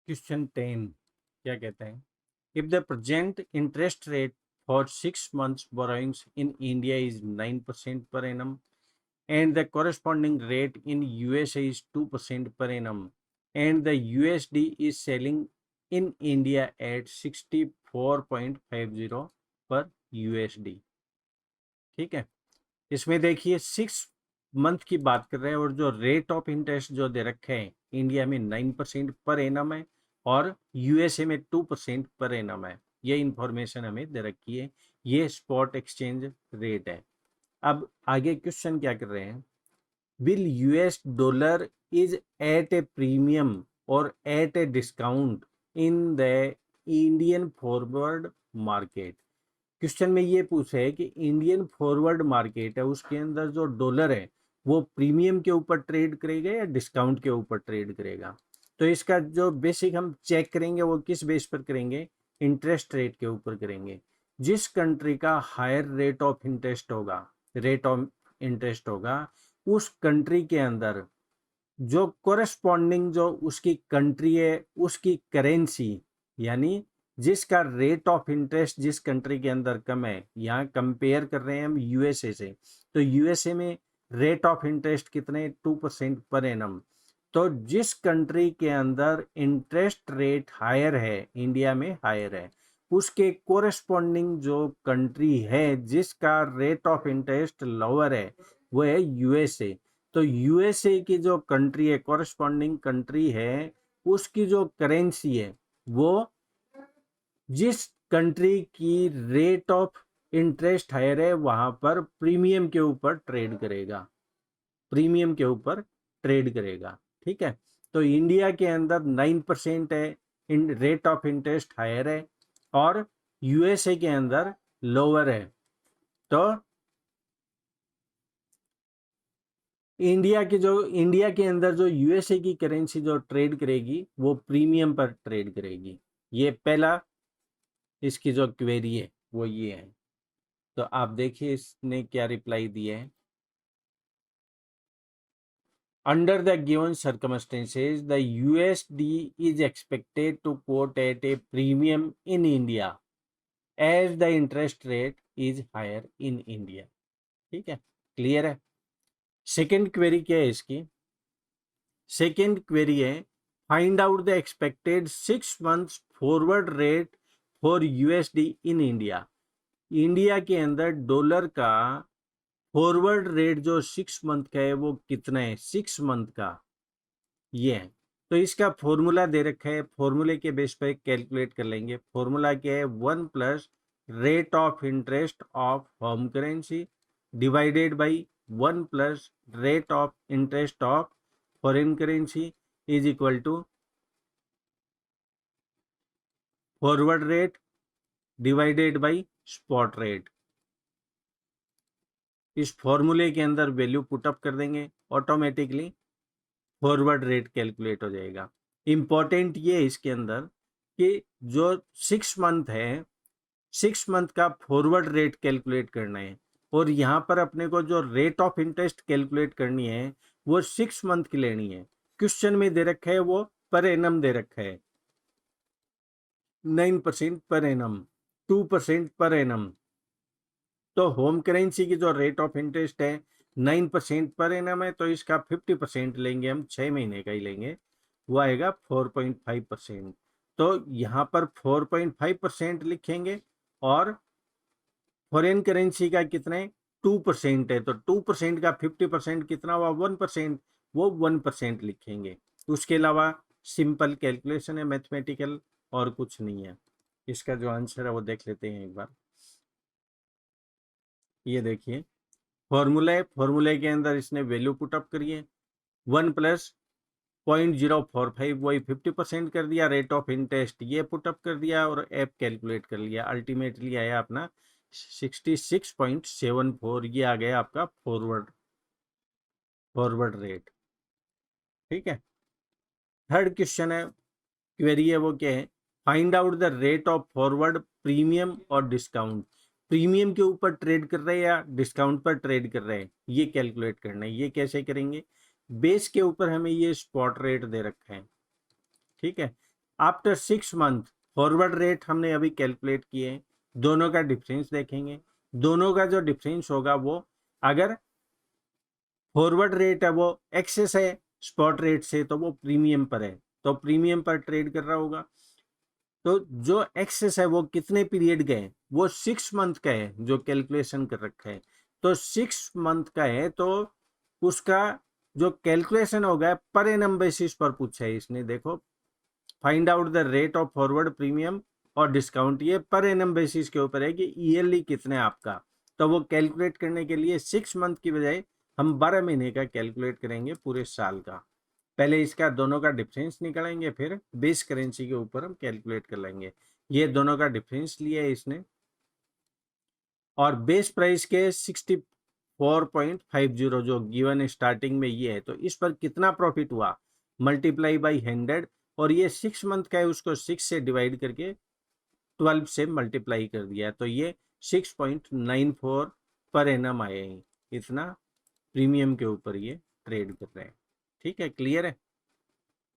Question 10 क्या कहता है? If the present interest rate for 6 months borrowings in India is 9% per annum and the corresponding rate in USA is 2% per annum and the USD is selling in India at 64.50 per USD। ठीक है, इसमें देखिए 6 month की बात कर रहे हैं और जो रेट ऑफ इंटरेस्ट जो दे रखे हैं इंडिया में 9% पर एनम है और यूएसए में 2% पर एनम है। ये इंफॉर्मेशन हमें दे रखी है, ये स्पॉट एक्सचेंज रेट है। अब आगे क्वेश्चन क्या कर रहे हैं? Will US dollar is at a premium और at a discount in the Indian forward market. Question में ये पूछा है कि इंडियन फॉरवर्ड मार्केट है उसके अंदर जो डॉलर है वो प्रीमियम के ऊपर ट्रेड करेगा या डिस्काउंट के ऊपर ट्रेड करेगा। तो इसका जो बेसिक हम चेक करेंगे वो किस बेस पर करेंगे? इंटरेस्ट रेट के ऊपर करेंगे। जिस कंट्री का हायर रेट ऑफ इंटरेस्ट होगा उस कंट्री के अंदर जो कोरेस्पॉन्डिंग जो उसकी कंट्री है उसकी करेंसी, यानी जिसका रेट ऑफ इंटरेस्ट जिस कंट्री के अंदर कम है, यहाँ कंपेयर कर रहे हैं हम यूएसए से, तो यूएसए में रेट ऑफ इंटरेस्ट कितने? 2% पर एनम। तो जिस कंट्री के अंदर इंटरेस्ट रेट हायर है, इंडिया में हायर है, उसके कोरेस्पॉन्डिंग जो कंट्री है जिसका रेट ऑफ इंटरेस्ट लोअर है वो है यूएसए। तो यूएसए की जो कंट्री है, कोरेस्पॉन्डिंग कंट्री है, उसकी जो करेंसी है वो जिस कंट्री की रेट ऑफ इंटरेस्ट हायर है वहां पर प्रीमियम के ऊपर ट्रेड करेगा, प्रीमियम के ऊपर ट्रेड करेगा। ठीक है, तो इंडिया के अंदर 9% है रेट ऑफ इंटरेस्ट हायर है और यूएसए के अंदर लोअर है। तो इंडिया के अंदर जो यूएसए की करेंसी जो ट्रेड करेगी वो प्रीमियम पर ट्रेड करेगी। ये पहला इसकी जो क्वेरी है वो ये है। तो आप देखिए इसने क्या रिप्लाई दिया है। Under the given circumstances the USD is expected to quote at a premium in India as the interest rate is higher in India. ठीक है, क्लियर है। सेकेंड क्वेरी क्या है इसकी? सेकेंड क्वेरी है find out the expected 6 months forward rate for USD in India. India के अंदर dollar का फॉरवर्ड रेट जो 6 मंथ का है वो कितना है? 6 मंथ का ये है। तो इसका फॉर्मूला दे रखा है, फॉर्मूले के बेस पे कैलकुलेट कर लेंगे। फॉर्मूला क्या है? 1 + rate of interest of home currency divided by 1 + rate of interest of foreign currency is equal to forward rate divided by spot rate. इस फॉर्मूले के अंदर वैल्यू पुटअप कर देंगे, ऑटोमेटिकली फॉरवर्ड रेट कैलकुलेट हो जाएगा। इंपॉर्टेंट ये है इसके अंदर कि जो 6 मंथ है, 6 मंथ का फॉरवर्ड रेट कैलकुलेट करना है और यहाँ पर अपने को जो रेट ऑफ इंटरेस्ट कैलकुलेट करनी है वो 6 मंथ की लेनी है। क्वेश्चन में दे रखा है वो पर एनम दे रखा है, 9% पर एनम, 2% पर एनम। तो होम करेंसी की जो रेट ऑफ इंटरेस्ट है 9% पर एनम है, तो इसका 50% लेंगे हम, 6 महीने का ही लेंगे, वो आएगा 4.5%। तो यहाँ पर 4.5% लिखेंगे और फॉरेन करेंसी का कितने? 2% है, तो 2% का 50% कितना हुआ? 1%, वो 1% लिखेंगे। उसके अलावा सिंपल कैलकुलेशन है, मैथमेटिकल, और कुछ नहीं है। इसका जो आंसर है वो देख लेते हैं एक बार। ये देखिए फॉर्मूला है, फॉर्मूले के अंदर इसने वैल्यू पुटअप करिए, 1 + 0.045 वही 50% कर दिया, रेट ऑफ इंटरेस्ट ये पुटअप कर दिया और एप कैलकुलेट कर लिया। अल्टीमेटली आया अपना 66.74, ये आ गया आपका फॉरवर्ड रेट। ठीक है, थर्ड क्वेश्चन है, क्वेरी है वो क्या है? Find out the rate of forward premium और डिस्काउंट। प्रीमियम के ऊपर ट्रेड कर रहे हैं या डिस्काउंट पर ट्रेड कर रहे हैं, ये कैलकुलेट करना है। ये कैसे करेंगे? बेस के ऊपर हमें ये स्पॉट रेट दे रखा है। ठीक है, आफ्टर 6 मंथ फॉरवर्ड रेट हमने अभी कैलकुलेट किए, दोनों का डिफरेंस देखेंगे। दोनों का जो डिफरेंस होगा वो, अगर फॉरवर्ड रेट है वो एक्सेस है स्पॉट रेट से, तो वो प्रीमियम पर है, तो प्रीमियम पर ट्रेड कर रहा होगा। तो जो एक्सेस है वो कितने पीरियड गए, वो 6 मंथ का है जो कैलकुलेशन कर रखा है। तो 6 मंथ का है तो उसका जो कैलकुलेशन होगा पर एनम बेसिस पर पूछा है इसने। देखो, find out the rate of forward premium और डिस्काउंट, ये पर एनम बेसिस के ऊपर है कि ईयरली कितने आपका। तो वो कैलकुलेट करने के लिए 6 मंथ की बजाय हम 12 महीने का कैलकुलेट करेंगे, पूरे साल का। पहले इसका दोनों का डिफरेंस निकालेंगे, फिर बेस करेंसी के ऊपर हम कैलकुलेट कर लेंगे। ये दोनों का डिफरेंस लिया है इसने, और बेस प्राइस के 64.50 जो गिवन स्टार्टिंग में ये है, तो इस पर कितना प्रॉफिट हुआ, मल्टीप्लाई बाई 100, और ये 6 मंथ का है, उसको 6 से डिवाइड करके 12 से मल्टीप्लाई कर दिया, तो ये 6.94 पर एनम आए हैं। इतना प्रीमियम के ऊपर ये ट्रेड कर रहे हैं। ठीक है, क्लियर है।